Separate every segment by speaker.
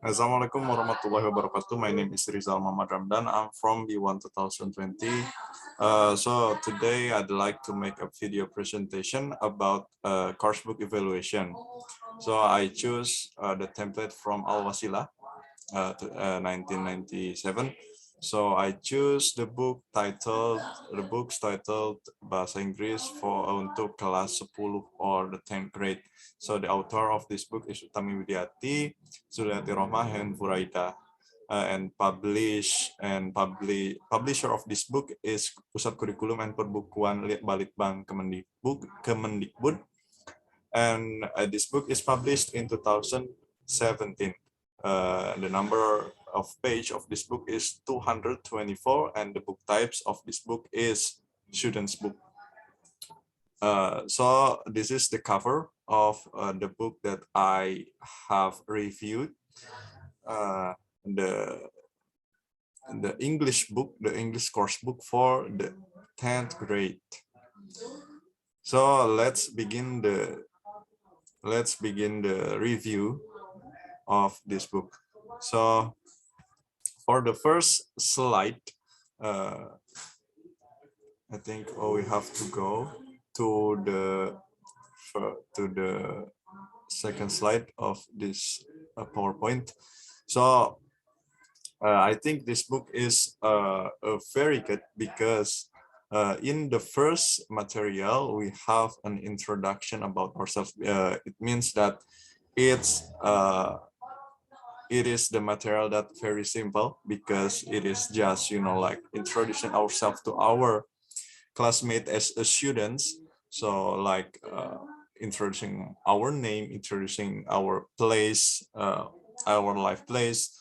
Speaker 1: Assalamualaikum warahmatullahi wabarakatuh. My name is Rizal Mochamad Rhamdan. I'm from B1 2020. So today I'd like to make a video presentation about Coursebook evaluation. So I choose the template from Al Wasila 1997. So I choose the books titled Bahasa Inggris untuk kelas 10 or the 10th grade. So the author of this book is Utami Widiati, Zuliati Rohmah, and Furaida. And publisher of this book is Pusat Kurikulum and Perbukuan Balitbang Kemendikbud. And this book is published in 2017. The number of page of this book is 224, and the book types of this book is student's book. So this is the cover of the book that I have reviewed. The English book, the English course book for the 10th grade. So let's begin the review of this book. So for the first slide, I think we have to go to the second slide of this PowerPoint. So I think this book is very good because in the first material we have an introduction about ourselves. It means that it is the material that very simple because it is just like introducing ourselves to our classmate as a students. So like introducing our name, introducing our place, our life place,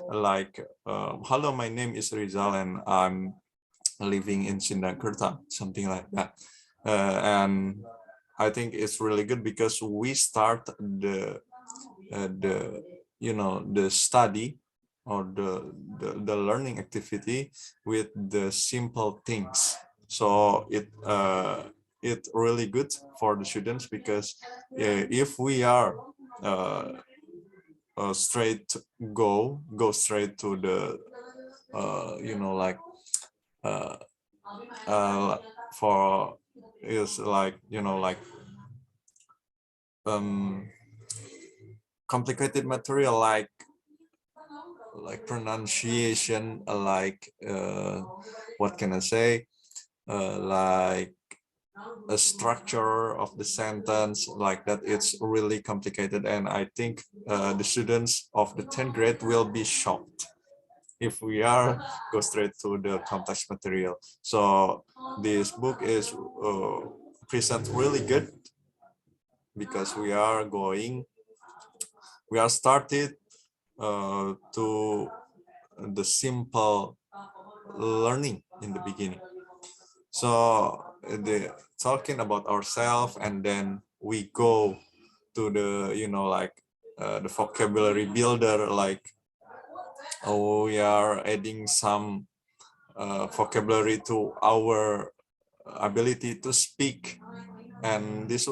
Speaker 1: like hello, my name is Rizal and I'm living in Sindangkerta, something like that. And I think it's really good because we start the study or the learning activity with the simple things. So it really good for the students because if we are go straight to the for is like complicated material like pronunciation, like what can I say, like a structure of the sentence, like that. It's really complicated, and I think the students of the 10th grade will be shocked if we are go straight to the complex material. So this book is present really good because we are started to the simple learning in the beginning. So the talking about ourselves, and then we go to the the vocabulary builder, like we are adding some vocabulary to our ability to speak. And this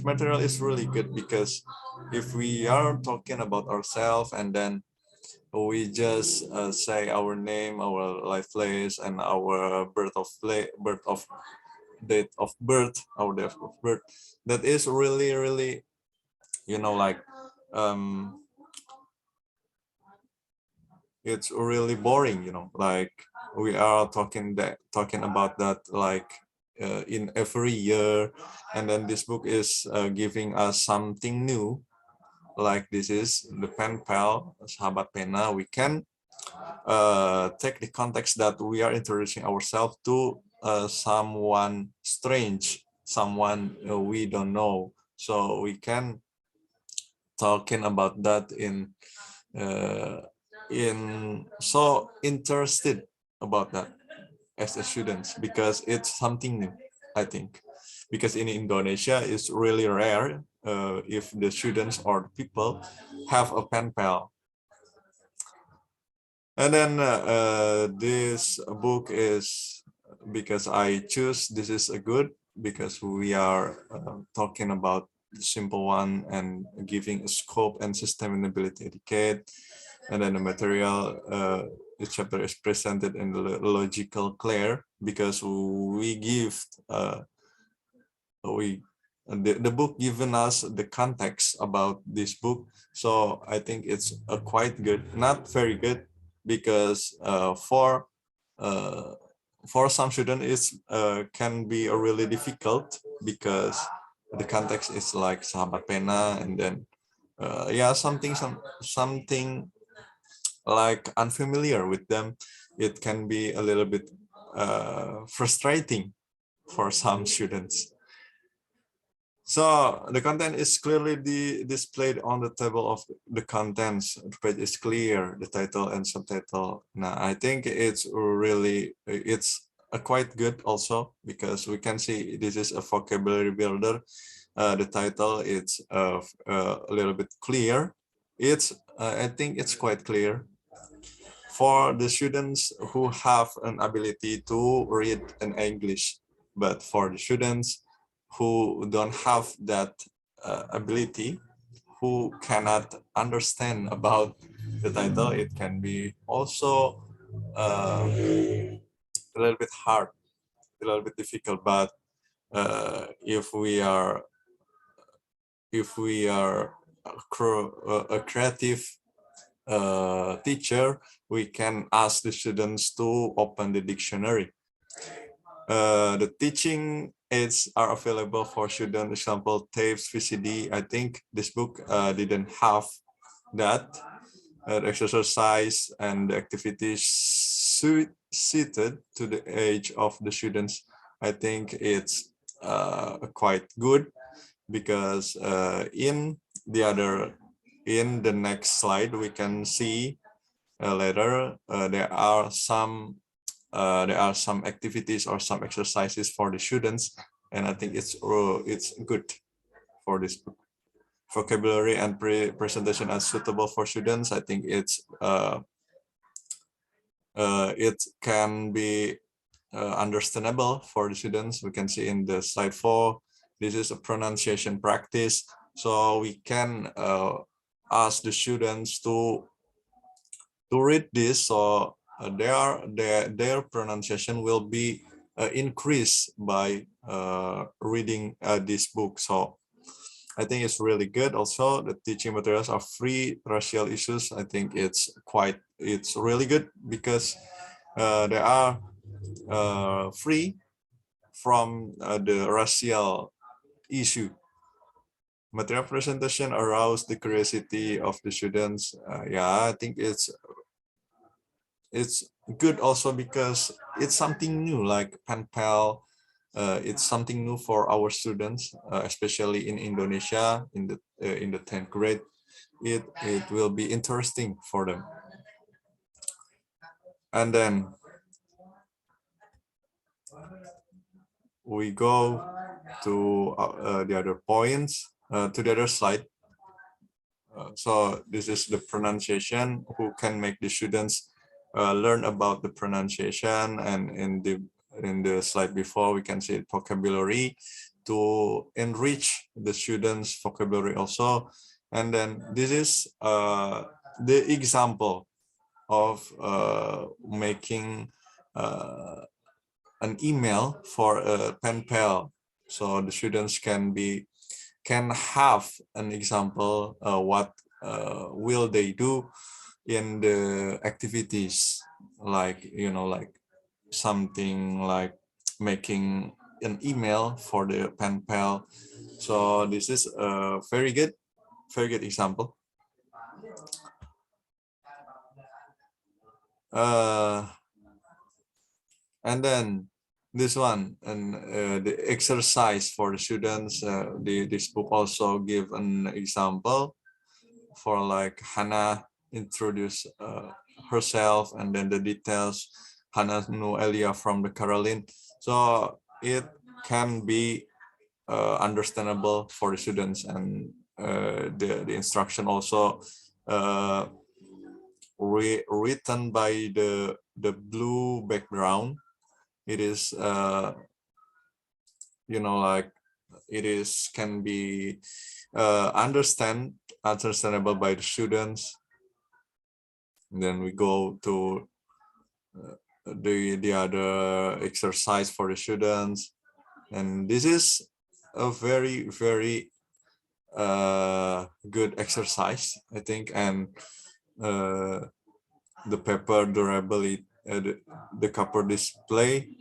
Speaker 1: material is really good because if we are talking about ourselves and then we just say our name, our life place, and our date of birth, our date of birth, that is really it's really boring, like we are talking about that like in every year. And then this book is giving us something new, like this is the pen pal, sahabat pena. We can take the context that we are introducing ourselves to someone strange, someone we don't know. So we can talking about that in so interested about that as a student because it's something new, I think, because in Indonesia it's really rare if the students or people have a pen pal. And then this book is, because I choose this is a good, because we are talking about simple one, and giving a scope and sustainability etiquette. And then the material, the chapter is presented in the logical clear, because we give the book given us the context about this book. So I think it's quite good, not very good, because for some students it's can be really difficult, because the context is like sahabat pena, and then yeah, something like unfamiliar with them. It can be a little bit frustrating for some students. So the content is clearly displayed on the table of the contents. The page is clear, the title and subtitle. Now, I think it's quite good also, because we can see this is a vocabulary builder. The title, it's a little bit clear. I think it's quite clear for the students who have an ability to read in English. But for the students who don't have that ability, who cannot understand about the title, it can be also a little bit hard, a little bit difficult. But if we are a creative teacher, we can ask the students to open the dictionary. The teaching aids are available for student, example tapes, VCD. I think this book didn't have that. The exercise and the activities suited to the age of the students. I think it's quite good, because in the next slide we can see later there are some activities or some exercises for the students, and I think it's good for this book. Vocabulary and presentation are suitable for students. I think it can be understandable for the students. We can see in the slide 4, this is a pronunciation practice, so we can ask the students to read this, so their pronunciation will be increased by reading this book. So I think it's really good. Also, the teaching materials are free. Racial issues, I think it's really good, because they are free from the racial issue. Material presentation arouse the curiosity of the students. Yeah, I think it's good also, because it's something new, like pen pal. It's something new for our students, especially in Indonesia in the 10th grade. It will be interesting for them. And then we go to the other points, to the other slide. So this is the pronunciation, who can make the students learn about the pronunciation. And in the slide before, we can see vocabulary to enrich the students' vocabulary also. And then this is the example of making an email for a pen pal, so the students can have an example what will they do in the activities, like like something like making an email for the pen pal. So this is a very good example. And then this one, and the exercise for the students, this book also give an example for like Hannah introduce herself, and then the details. Hannah knew Elia from the Caroline, so it can be understandable for the students. And the instruction also written by the blue background. It is like it is can be understandable by the students. And then we go to the other exercise for the students, and this is a very good exercise, I think. And the paper durability, the cover display.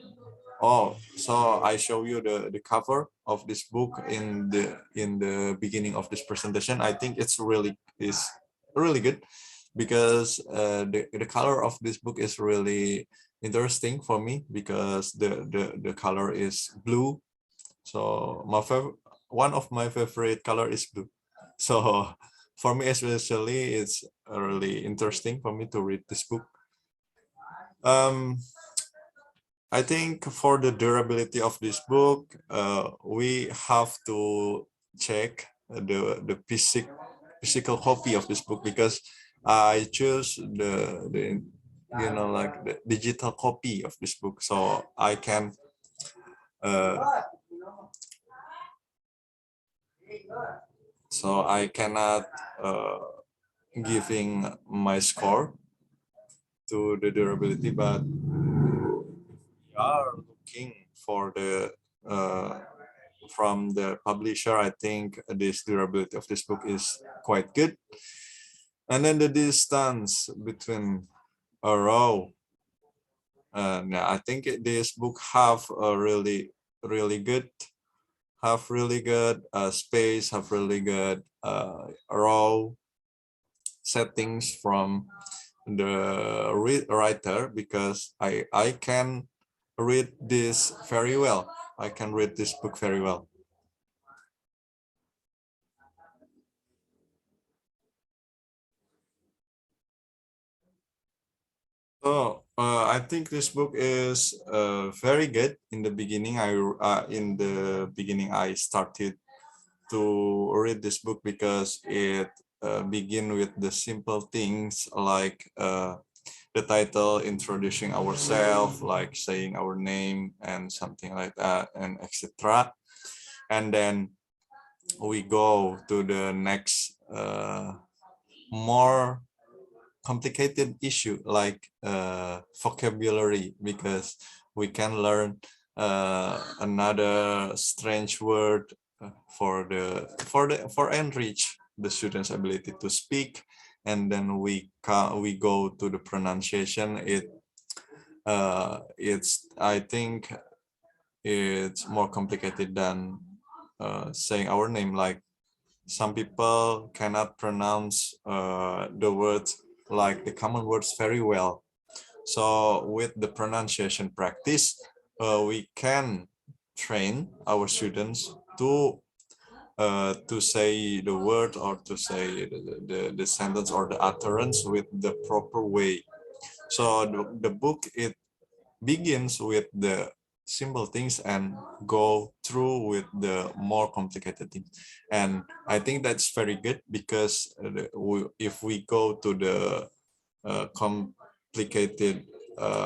Speaker 1: Oh, so I show you the cover of this book in the beginning of this presentation. I think it's really good because the color of this book is really interesting for me, because the color is blue. So one of my favorite color is blue. So for me especially, it's really interesting for me to read this book. I think for the durability of this book, we have to check the physical copy of this book, because I choose the like the digital copy of this book, so I can cannot giving my score to the durability, but we are looking for the from the publisher. I think this durability of this book is quite good. And then the distance between a row, and I think this book have a really good space, have really good row settings from the writer, because I can read this very well. I can read this book very well. So I think this book is very good. In the beginning, I started to read this book because it begin with the simple things, like the title introducing ourselves, like saying our name and something like that, and etc. And then we go to the next more complicated issue, like vocabulary, because we can learn another strange word for enrich the students' ability to speak. And then we go to the pronunciation. It's I think it's more complicated than saying our name. Like, some people cannot pronounce the words, like the common words, very well. So with the pronunciation practice, we can train our students to say the word, or to say the sentence or the utterance with the proper way. So the book, it begins with the simple things and go through with the more complicated things. And I think that's very good, because if we go to the complicated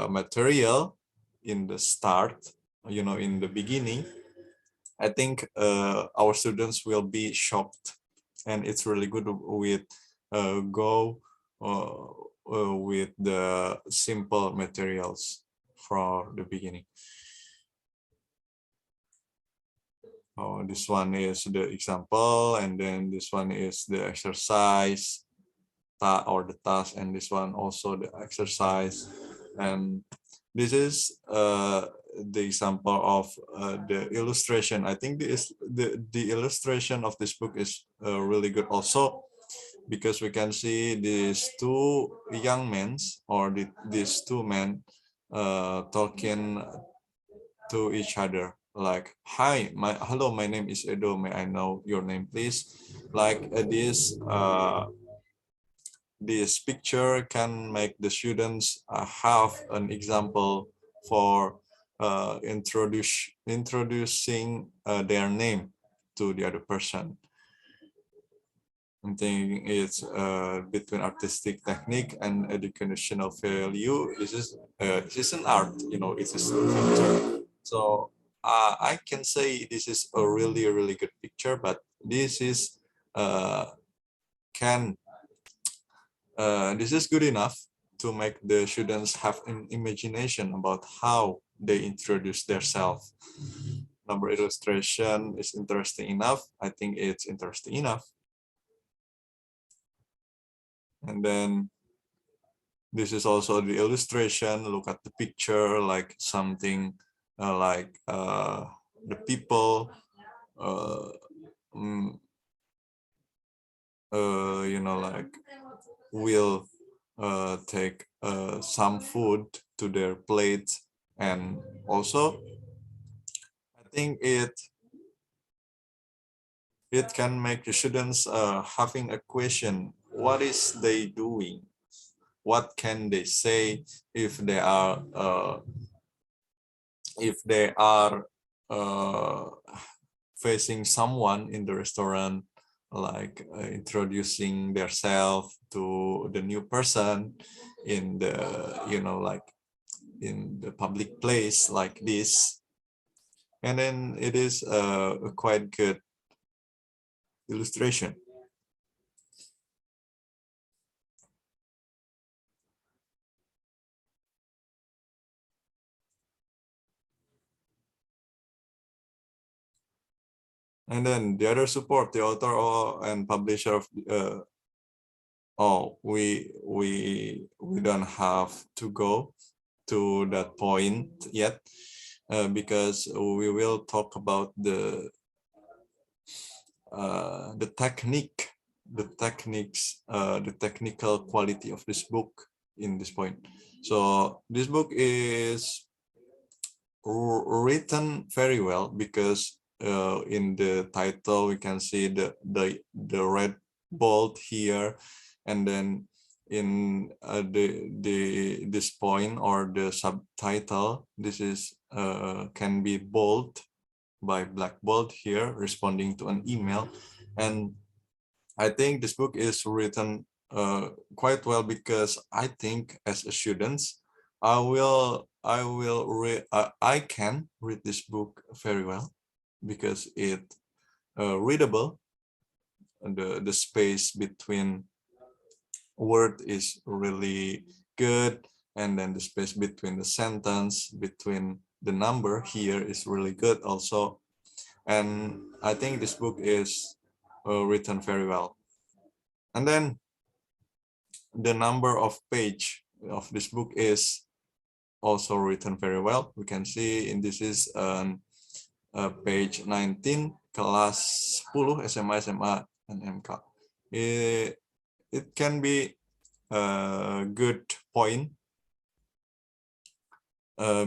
Speaker 1: material in the start, in the beginning, I think our students will be shocked. And it's really good with go with the simple materials for the beginning. Oh, this one is the example, and then this one is the exercise or the task, and this one also the exercise. And this is the example of the illustration. I think the illustration of this book is really good also, because we can see these two young men, or these two men talking to each other, like, hello, my name is Edo, may I know your name, please? Like this picture can make the students have an example for introducing their name to the other person. I think it's between artistic technique and educational value. This is an art, it's a picture. So I can say this is a really good picture, but this is can this is good enough to make the students have an imagination about how they introduce themselves. Number illustration is interesting enough. I think it's interesting enough. And then this is also the illustration. Look at the picture, like something the people, mm, like will take some food to their plate, and also I think it can make the students having a question: what is they doing? What can they say if they are uh, facing someone in the restaurant, like introducing themselves to the new person in the like in the public place like this. And then it is a quite good illustration. And then the other support, the author and publisher of we don't have to go to that point yet, because we will talk about the techniques, the technical quality of this book in this point. So this book is written very well, because in the title we can see the red bold here, and then in this point or the subtitle, this is can be bold by black bold here, responding to an email. And I think this book is written quite well, because I think as a student, I can read this book very well, because it readable. The space between word is really good, and then the space between the sentence, between the number here is really good also. And I think this book is written very well. And then the number of page of this book is also written very well. We can see in this is page 19, kelas 10 SMA, SMA, and MK. It can be a good point,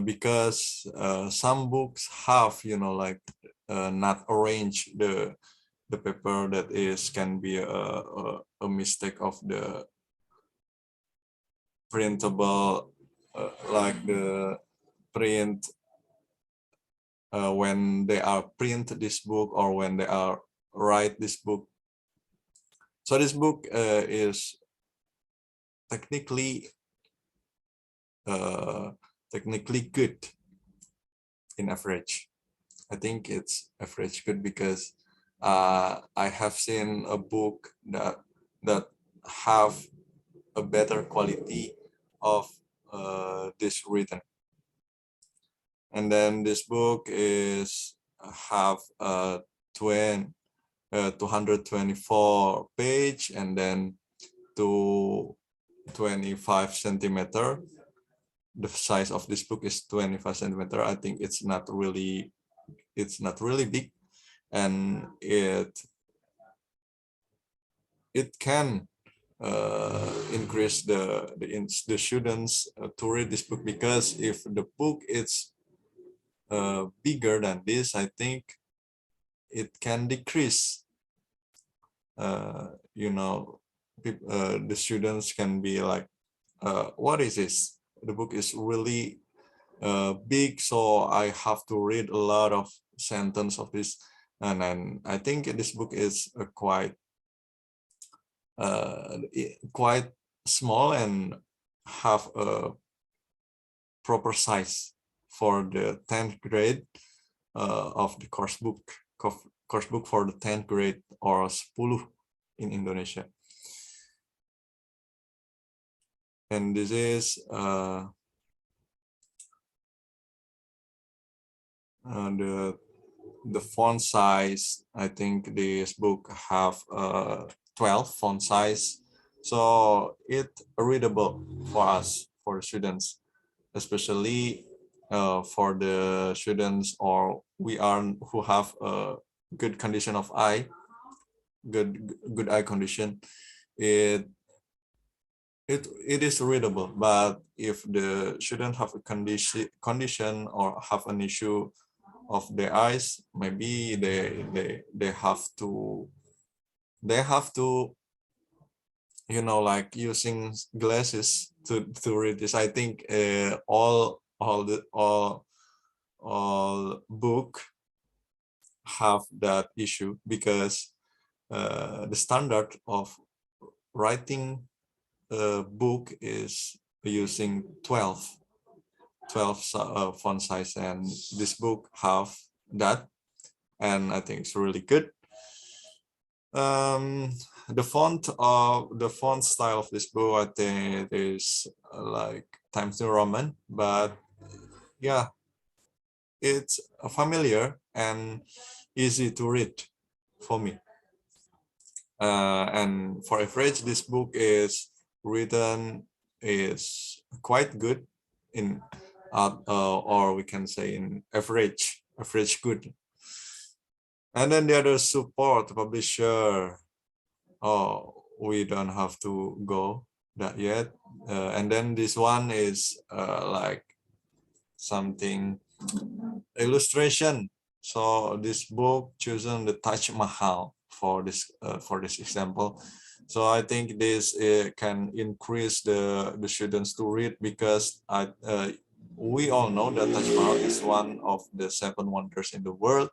Speaker 1: because some books have, like not arrange the paper, that is can be a mistake of the printable, like the print when they are print this book, or when they are write this book. So this book is technically good in average. I think it's average good, because I have seen a book that have a better quality of this written. And then this book is have 224 page, and then 25 centimeter. The size of this book is 25 centimeter. I think it's not really big, and it can increase the students to read this book, because if the book is bigger than this, I think it can decrease. The students can be like, what is this? The book is really big, so I have to read a lot of sentence of this. And then I think this book is quite small, and have a proper size for the 10th grade of the course book for the 10th grade, or 10 in Indonesia. And this is the font size. I think this book have 12 font size, so it readable for us, for students, especially for the students or we are who have a good condition of eye, good eye condition. It is readable, but if the student have a condition or have an issue of their eyes, maybe they have to like using glasses to read this. I think all book have that issue, because the standard of writing a book is using 12 font size, and this book have that, and I think it's really good. The font style of this book, I think it is like Times New Roman, but yeah, it's familiar and easy to read for me. And for average, this book is quite good in or we can say in average good. And then the other support publisher, oh, we don't have to go that yet. And then this one is like something illustration. So this book chosen the Taj Mahal for this example. So I think this can increase the students to read, because we all know that Taj Mahal is one of the 7 wonders in the world.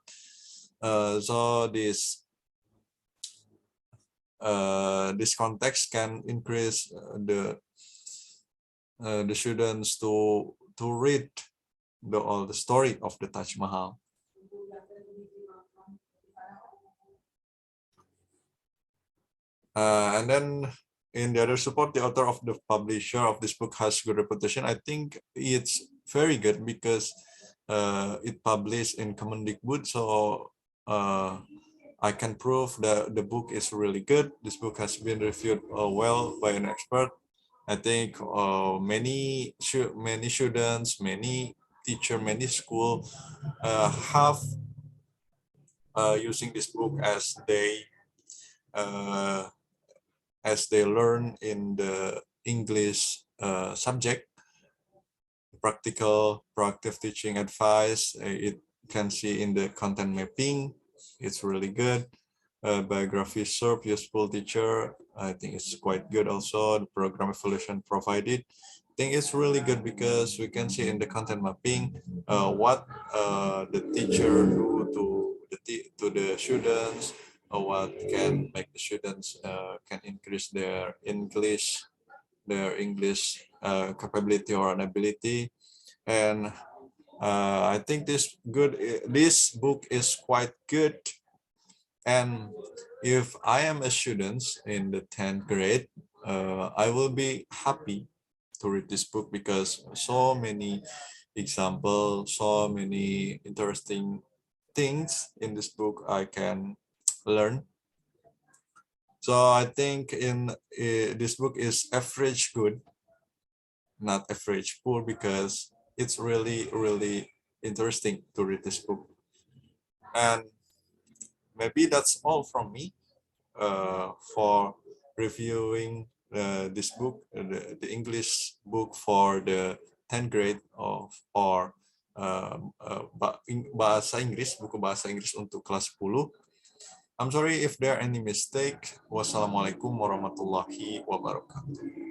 Speaker 1: So this context can increase the students to read all the story of the Taj Mahal. And then in the other support, the author of the publisher of this book has good reputation. I think it's very good because it published in Kemendikbud, so I can prove that the book is really good. This book has been reviewed well by an expert. I think many students, many teachers, many schools have using this book as they learn in the English subject. Practical, proactive teaching advice. It can see in the content mapping. It's really good. Biography serve useful teacher. I think it's quite good also. The program evaluation provided. I think it's really good because we can see in the content mapping what the teacher do to the students, or what can make the students can increase their English capability or ability. And I think this book is quite good. And if I am a student in the 10th grade, I will be happy to read this book, because so many examples, so many interesting things in this book I can learn. So I think this book is average good, not average poor, because it's really interesting to read this book. And maybe that's all from me for reviewing this book, the English book for the 10th grade or bahasa Inggris, buku bahasa Inggris untuk kelas 10. I'm sorry if there are any mistake. Wassalamualaikum warahmatullahi wabarakatuh.